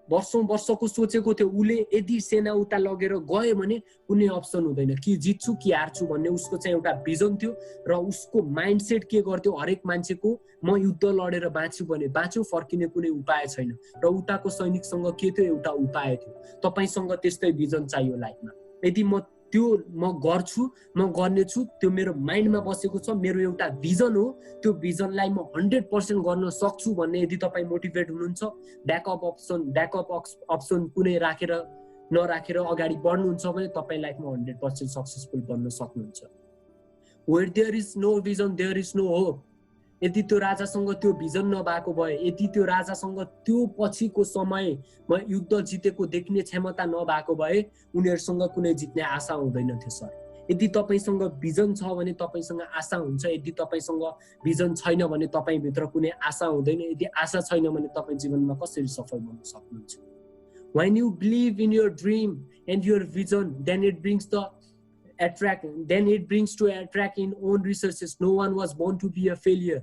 वर्षको सोचेको थियो, उसले यदि सेना उता लगेर गयो भने कुनै अप्सन हुँदैन, कि जित्छु कि हार्छु भन्ने उसको चाहिँ एउटा भिजन थियो। र उसको माइन्डसेट के गर्थ्यो? हरेक मान्छेको, म युद्ध लडेर बाँच्छु भने बाँच्छु, फर्किने कुनै उपाय छैन। र उताको सैनिकसँग के थियो? एउटा उपाय थियो। तपाईसँग त्यस्तै भिजन चाहियो लाइफमा। यदि म गर्छु, म गर्नेछु, त्यो मेरो माइन्डमा बसेको छ, मेरो एउटा भिजन हो, त्यो भिजनलाई म 100% गर्न सक्छु भन्ने यदि तपाईँ मोटिभेट हुनुहुन्छ, ब्याकअप अप्सन कुनै नराखेर अगाडि बढ्नुहुन्छ भने तपाईँ लाइफमा 100% सक्सेसफुल बन्न सक्नुहुन्छ। Where there is no vision there is no hope. यदि त्यो राजासँग त्यो भिजन नभएको भए, यदि त्यो राजासँग त्यो पछिको समयमा युद्ध जितेको देख्ने क्षमता नभएको भए उनीहरूसँग कुनै जित्ने आशा हुँदैन थियो सर। यदि तपाईसँग भिजन छ भने तपाईसँग आशा हुन्छ, यदि तपाईसँग भिजन छैन भने तपाईभित्र कुनै आशा हुँदैन, यदि आशा छैन भने तपाईँ जीवनमा कसरी सफल बन्न सक्नुहुन्छ? When you believe in your dream and your vision, then it brings to attract in own resources. No one was born to be a failure.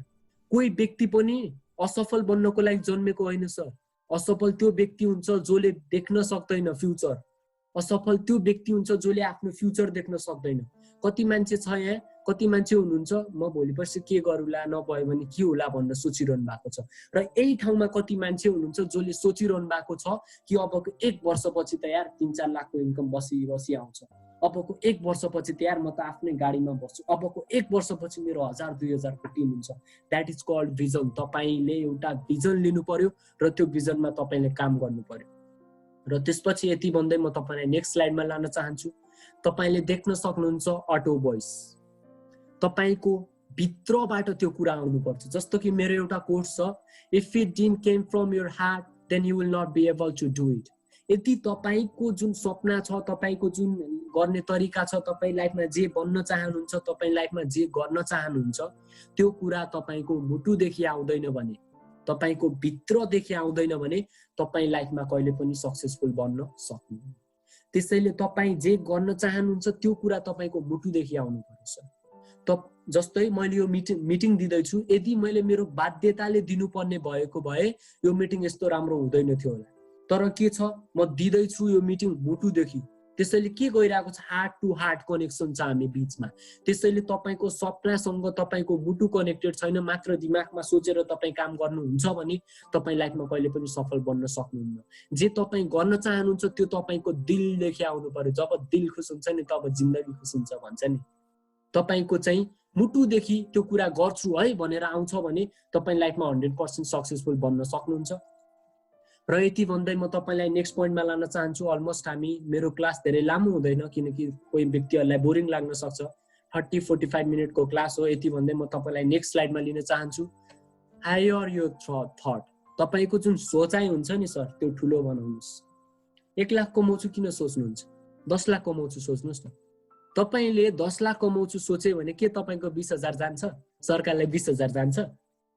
कोही व्यक्ति पनि असफल बन्नको लागि जन्मेको होइन सर। असफल त्यो व्यक्ति हुन्छ जसले देख्न सक्दैन फ्युचर। असफल त्यो व्यक्ति हुन्छ जसले आफ्नो फ्युचर देख्न सक्दैन। कति मान्छे छ यहाँ, कति मान्छे हुनुहुन्छ म भोलि पर्सि के गरौँला, नभए भने के होला भनेर सोचिरहनु भएको छ। र यही ठाउँमा कति मान्छे हुनुहुन्छ जसले सोचिरहनु भएको छ कि अबको 1 वर्षपछि त यार 3-4 लाखको इन्कम बसी आउँछ, अबको 1 वर्षपछि त यार म त आफ्नै गाडीमा बस्छु, अबको 1 वर्षपछि मेरो 1000-2000 को टिम हुन्छ। That is called vision. तपाईले एउटा भिजन लिनु पर्यो र त्यो भिजनमा तपाईले काम गर्नु पर्यो। र त्यसपछि यति भन्दै म तपाईलाई नेक्स्ट स्लाइडमा लान चाहन्छु। तपाईले देख्न सक्नुहुन्छ अटो भोइस। तपाईको भित्रबाट त्यो कुरा आउनु पर्छ। जस्तो कि मेरो एउटा कोट छ, if it didn't came from your heart then you will not be able to do it. यदि तपाईको जुन सपना छ, तपाईको जुन गर्ने तरिका छ, तपाई लाइफमा जे बन्न चाहनुहुन्छ, तपाई लाइफमा जे गर्न चाहनुहुन्छ, त्यो कुरा तपाईको मुटुदेखि आउँदैन भने, तपाईको भित्रदेखि आउँदैन भने तपाई लाइफमा कहिले पनि सक्सेसफुल बन्न सक्नुहुन्न। त्यसैले तपाई जे गर्न चाहनुहुन्छ त्यो कुरा तपाईको मुटुदेखि आउनु पर्छ। जस्तै मैले यो मिटिङ दिँदैछु, यदि मैले मेरो बाध्यताले दिनुपर्ने भएको भए यो मिटिङ यस्तो राम्रो हुँदैन थियो होला। तर के छ, म दिँदैछु यो मिटिङ मुटुदेखि। त्यसैले के गइरहेको छ, हार्ट टु हार्ट कनेक्सन छ हामी बीचमा। त्यसैले तपाईको सपनासँग तपाईको मुटु कनेक्टेड छैन, मात्र दिमागमा सोचेर तपाई काम गर्नुहुन्छ भने तपाई लाइफमा कहिले पनि सफल बन्न सक्नुहुन्न। जे तपाई गर्न चाहनुहुन्छ त्यो तपाईको दिलदेखि आउनु पर्यो। जब दिल खुश हुन्छ नि तब जिन्दगी खुश हुन्छ भन्छ नि। तपाईको चाहिँ मुटुदेखि त्यो कुरा गर्छु है भनेर आउँछ भने तपाई लाइफमा 100% सक्सेसफुल बन्न सक्नुहुन्छ। र यति भन्दै म तपाईलाई नेक्स्ट पोइन्टमा लान चाहन्छु। अलमोस्ट हामी मेरो क्लास धेरै लामो हुँदैन किनकि कोही व्यक्तिहरुलाई बोरिङ लाग्न सक्छ। 30-45 मिनेटको क्लास हो। यति भन्दै म तपाईलाई नेक्स्ट स्लाइडमा लिन चाहन्छु। Hire your thought. तपाईको जुन सोचाइ हुन्छ नि सर, त्यो ठुलो बनाउनुस्। 1 लाख कमाउँछु किन सोच्नुहुन्छ? 10 लाख कमाउँछु सोच्नुस् न। तपाईले 10 लाख कमाउँछु सोचे भने के तपाईको 20,000 जान्छ? सरकारलाई 20,000 जान्छ?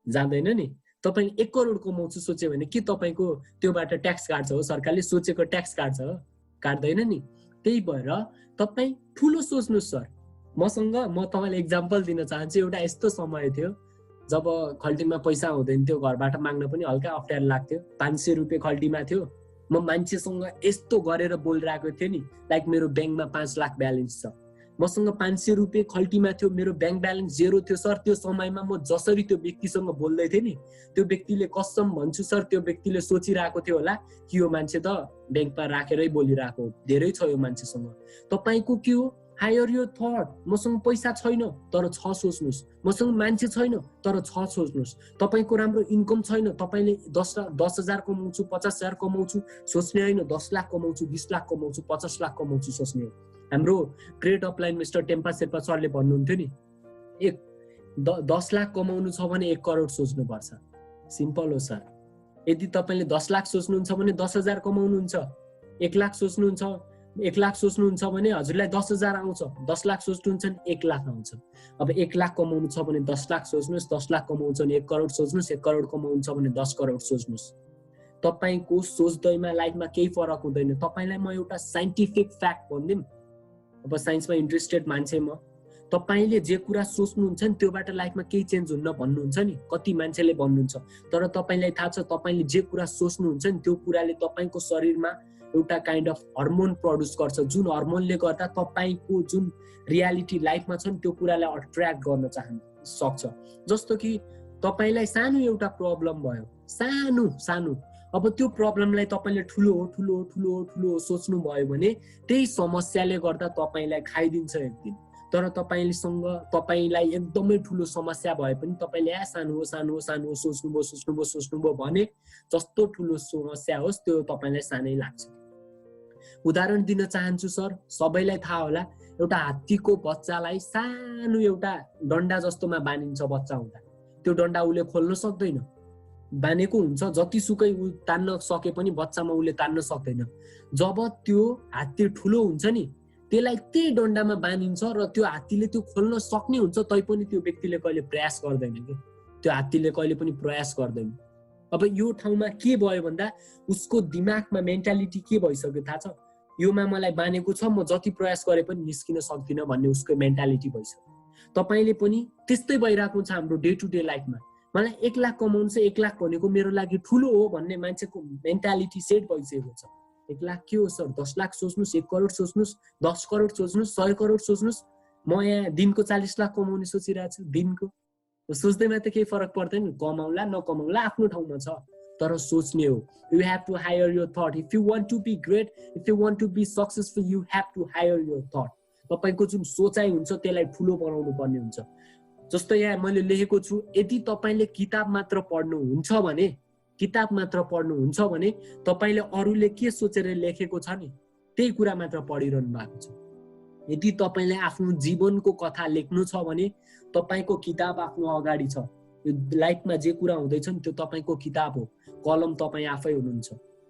जाँदैन नि। तपाईले 1 करोड कमाउँछु सोचे भने के तपाईको त्योबाट ट्याक्स काट्छ हो? सरकारले सोचेको ट्याक्स काट्छ हो? काट्दैन नि। त्यही भएर तपाई ठुलो सोच्नुस् सर। म तपाईलाई एक्जाम्पल दिन चाहन्छु। एउटा यस्तो समय थियो जब खल्टीमा पैसा हुँदैन थियो, घरबाट माग्न पनि हल्का अप्ठ्यारो लाग्थ्यो। 500 रुपैयाँ खल्टीमा थियो। म मान्छेसँग यस्तो गरेर बोलिरहेको थिएँ नि, लाइक मेरो ब्याङ्कमा 5 लाख ब्यालेन्स छ। मसँग 500 रुपैयाँ खल्टीमा थियो, मेरो ब्याङ्क ब्यालेन्स 0 थियो सर। त्यो समयमा म जसरी त्यो व्यक्तिसँग बोल्दै थिएँ नि, त्यो व्यक्तिले कसम भन्छु सर, त्यो व्यक्तिले सोचिरहेको थियो होला कि यो मान्छे त ब्याङ्कमा राखेरै बोलिरहेको हो, धेरै छ यो मान्छेसँग। तपाईको के हो? Hire your thought. मसँग पैसा छैन तर छ सोच्नुस्। मसँग मान्छे छैन तर छ सोच्नुस्। तपाईको राम्रो इन्कम छैन, तपाईले 10,000 कमाउँछु, 50,000 कमाउँछु सोच्ने होइन, 10 लाख कमाउँछु, 20 लाख कमाउँछु, 50 लाख कमाउँछु सोच्ने हो। हाम्रो great upline mister Tampa Sherpa सरले भन्नुहुन्थ्यो नि, 10 लाख कमाउनु छ भने 1 करोड सोच्नुपर्छ। सिम्पल हो सर। यदि तपाईले 10 लाख सोच्नुहुन्छ भने 10,000 कमाउनुहुन्छ। 1 लाख सोच्नुहुन्छ भने हजुरलाई 10,000 आउँछ। 10 लाख सोच्नुहुन्छ भने 1 लाख आउँछ। अब 1 लाख कमाउनु छ भने 10 लाख सोच्नुस्, 10 लाख कमाउँछ भने 1 करोड सोच्नुस्, 1 करोड कमाउनुहुन्छ भने 10 करोड सोच्नुस्। तपाईको सोच्दैमा लाइफमा केही फरक हुँदैन। तपाईलाई म एउटा साइन्टिफिक फ्याक्ट भन्दिम। अब साइन्समा इन्ट्रेस्टेड मान्छे म। तपाईले जे कुरा सोच्नुहुन्छ नि त्योबाट लाइफमा केही चेन्ज हुन्न भन्नुहुन्छ नि, कति मान्छेले भन्नुहुन्छ। तर तपाईलाई थाहा छ, तपाईले जे कुरा सोच्नुहुन्छ नि त्यो कुराले तपाईको शरीरमा एउटा काइन्ड अफ हर्मोन प्रड्युस गर्छ, जुन हर्मोनले गर्दा तपाईको जुन रियालिटी लाइफमा छ नि त्यो कुरालाई अट्र्याक्ट गर्न सक्छ। जस्तो कि तपाईलाई सानो एउटा प्रब्लम भयो, सानो, अब त्यो प्रब्लमलाई तपाईले ठुलो सोच्नु भयो भने त्यही समस्याले गर्दा तपाईलाई खाइदिन्छ एक दिन। तर तपाईलाई एकदमै ठुलो समस्या भए पनि तपाईले सानो सोच्नुभयो भने जस्तो ठुलो समस्या होस् त्यो तपाईलाई सानै लाग्छ। उदाहरण दिन चाहन्छु सर, सबैलाई थाहा होला, एउटा हात्तीको बच्चालाई सानो एउटा डन्डा जस्तोमा बानिन्छ बच्चा हुँदा। त्यो डन्डा उसले खोल्न सक्दैन। बानेको हुन्छ जतिसुकै उ तान्न सके पनि बच्चामा उसले तान्न सक्दैन। जब त्यो हात्ती ठुलो हुन्छ नि त्यसलाई त्यही डन्डामा बानिन्छ र त्यो हात्तीले त्यो खोल्न सक्ने हुन्छ तैपनि त्यो व्यक्तिले कहिले प्रयास गर्दैन कि त्यो हात्तीले कहिले पनि प्रयास गर्दैन। अब यो ठाउँमा के भयो भन्दा उसको दिमागमा मेन्टालिटी के भइसक्यो थाहा छ, योमा मलाई बानेको छ म जति प्रयास गरे पनि निस्किन सक्दिनँ भन्ने उसको मेन्टालिटी भइसक्यो। तपाईले पनि त्यस्तै भइरहेको हुन्छ हाम्रो डे टु डे लाइफमा। मलाई 1 लाख कमाउनु छ, 1 लाख भनेको मेरो लागि ठुलो हो भन्ने मान्छेको मेन्टालिटी सेट भइसकेको छ। 1 लाख के हो सर, 10 लाख सोच्नुस्, 1 करोड सोच्नुस्, 10 करोड सोच्नुस्, 100 करोड सोच्नुस्। म यहाँ दिनको 40 लाख कमाउने सोचिरहेको छु दिनको। सोच्दैमा त केही फरक पर्दैन, कमाउला नकमाउला आफ्नो ठाउँमा छ, तर सोच्ने हो। You have to hire your thought. If you want to be great, if you want to be successful, you have to hire your thought. तपाईको जुन सोचाइ हुन्छ त्यसलाई ठुलो बनाउनु पर्ने हुन्छ। जस्तो यहाँ मैले लेखेको छु, यदि तपाईले किताब मात्र पढ्नुहुन्छ भने तपाईले अरूले के सोचेर लेखेको छ नि त्यही कुरा मात्र पढिरहनु भएको छ। यदि तपाईले आफ्नो जीवनको कथा लेख्नु छ भने तपाईको किताब आफ्नो अगाडि छ। यो लाइफमा जे कुरा हुँदैछ नि त्यो तपाईको किताब हो, कलम तपाई आफै हुनुहुन्छ।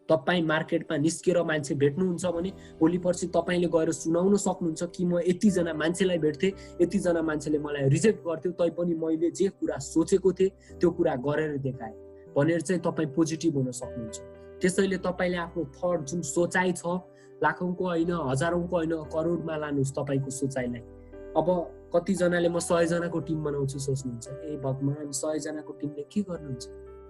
तपाई मार्केटमा निस्केर मान्छे भेट्नुहुन्छ भने भोलि पर्सि तपाईले गएर सुनाउन सक्नुहुन्छ कि म यति जना मान्छेलाई भेट्थे, यति जना मान्छेले मलाई रिजेक्ट गर्थ्यो, तैपनि मैले जे कुरा सोचेको थिएँ त्यो कुरा गरेर देखाए भनेर चाहिँ तपाई पोजिटिभ हुन सक्नुहुन्छ। त्यसैले तपाईले आफ्नो थट जुन सोचाइ छ लाखौंको हैन, हजारौंको हैन, करोडमा लानुस् तपाईको सोचाइलाई। अब कति जनाले म 100 जनाको टिम बनाउँछु सोच्नुहुन्छ। ए भगवान 100 जनाको टिमले के गर्नुहुन्छ?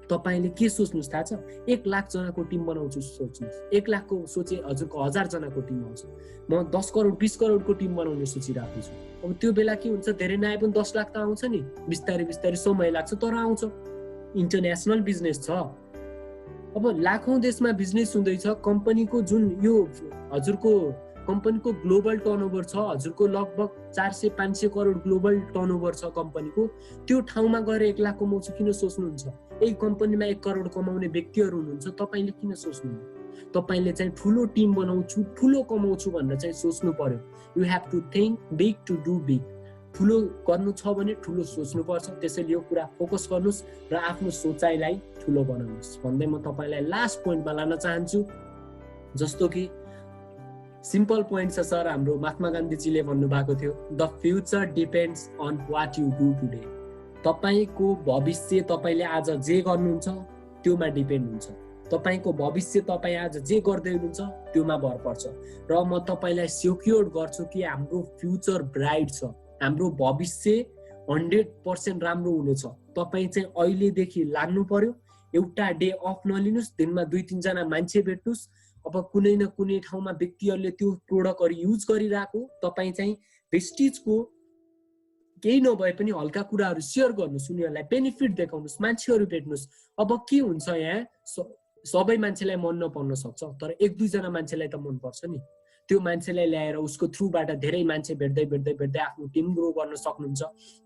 तपाईले के सोच्नुस् थाहा छ? 1 लाख जनाको टिम बनाउँछु सोच्नुस्। 1 लाखको सोचे हजुरको 1000 जनाको टिम आउँछ। म 10 करोड 20 करोडको टिम बनाउने सोचिरहेको छु। अब त्यो बेला के हुन्छ, धेरै नआए पनि 10 लाख त आउँछ नि, बिस्तारै बिस्तारै समय लाग्छ तर आउँछ। इन्टरनेशनल बिजनेस छ। अब लाखौं देशमा बिजनेस हुँदैछ। कम्पनीको जुन यो हजुरको कम्पनीको ग्लोबल टर्नओभर छ, हजुरको लगभग 400-500 करोड ग्लोबल टर्नओभर छ कम्पनीको। त्यो ठाउँमा गएर 1 लाख कमाउँछु किन सोच्नुहुन्छ? एक कम्पनीमा 1 करोड कमाउने व्यक्तिहरू हुनुहुन्छ, तपाईले किन सोच्नुहुन्छ? तपाईले चाहिँ ठुलो टिम बनाउँछु, ठुलो कमाउँछु भनेर चाहिँ सोच्नु पर्यो। You have to think big to do big. ठुलो गर्नु छ भने ठुलो सोच्नु पर्छ। त्यसैले यो कुरा फोकस गर्नुस् र आफ्नो सोचाइलाई ठुलो बनाउनुस् भन्दै म तपाईलाई लास्ट पोइन्टमा लान चाहन्छु। जस्तो कि सिम्पल पोइन्ट छ सर, हाम्रो महात्मा गान्धीजीले भन्नुभएको थियो, the future depends on what you do today. तपाईको भविष्य तपाईले आज जे गर्नुहुन्छ त्योमा डिपेन्ड हुन्छ। तपाईको भविष्य तपाई आज जे गर्दै हुनुहुन्छ त्योमा भर पर्छ। र म तपाईलाई सिक्योर गर्छु कि हाम्रो फ्युचर ब्राइट छ। हाम्रो भविष्य 100% राम्रो हुनेछ। तपाई चाहिँ अहिलेदेखि लाग्नु पर्यो। एउटा डे अफ नलिनुस्, दिनमा 2-3 जना मान्छे भेट्नुस्। अब कुनै न कुनै ठाउँमा व्यक्तिहरूले त्यो प्रोडक्टहरु युज गरिरहेको तपाई चाहिँ भेस्टिजको केही नभए पनि हल्का कुराहरु शेयर गर्नुस्, उनीहरुलाई बेनिफिट देखाउनुस्, मान्छेहरु भेट्नुस्। अब के हुन्छ यहाँ सबै मान्छेलाई मन नपर्न सक्छ, तर 1-2 जना मान्छेलाई त मन पर्छ नि। त्यो मान्छेलाई ल्याएर उसको थ्रुबाट धेरै मान्छे भेट्दै भेट्दै भेट्दै आफ्नो टिम ग्रो गर्न सक्नुहुन्छ।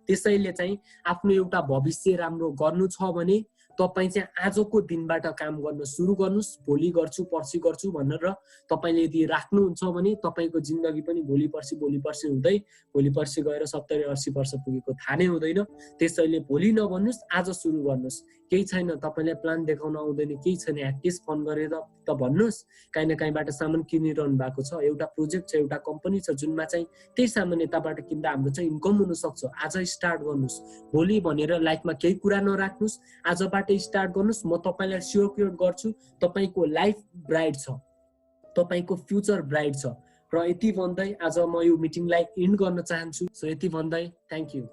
त्यसैले चाहिँ आफ्नो एउटा भविष्य राम्रो गर्नु छ भने तपाई चाहिँ आजको दिनबाट काम गर्न सुरु गर्नुस्। भोलि गर्छु पर्सि गर्छु भनेर तपाईले यदि राख्नुहुन्छ भने तपाईको जिन्दगी पनि भोलि पर्सि हुँदै भोलि पर्सि गएर 70-80 वर्ष पुगेको थाहा नै हुँदैन। त्यसैले भोलि नभन्नुस्, आज सुरु गर्नुस्। केही छैन, तपाईलाई प्लान देखाउन आउँदैन, केही छैन, एटलिस्ट फन गरेर त भन्नुस्। काहीँ न काहीँबाट सामान किनिरहनु भएको छ, एउटा प्रोजेक्ट छ, एउटा कम्पनी छ जुनमा चाहिँ त्यही सामान यताबाट किन्दा हाम्रो चाहिँ इन्कम हुन सक्छ। आज स्टार्ट गर्नुस्। भोलि भनेर लाइफमा केही कुरा नराख्नुस्, आजबाट स्टार्ट गर्नुस्। म तपाईलाई स्योर गर्छु तपाईको लाइफ ब्राइट छ, तपाईको फ्युचर ब्राइट छ। र यति भन्दै आज म यो मिटिङलाई एन्ड गर्न चाहन्छु। सो यति भन्दै थ्यांक यू।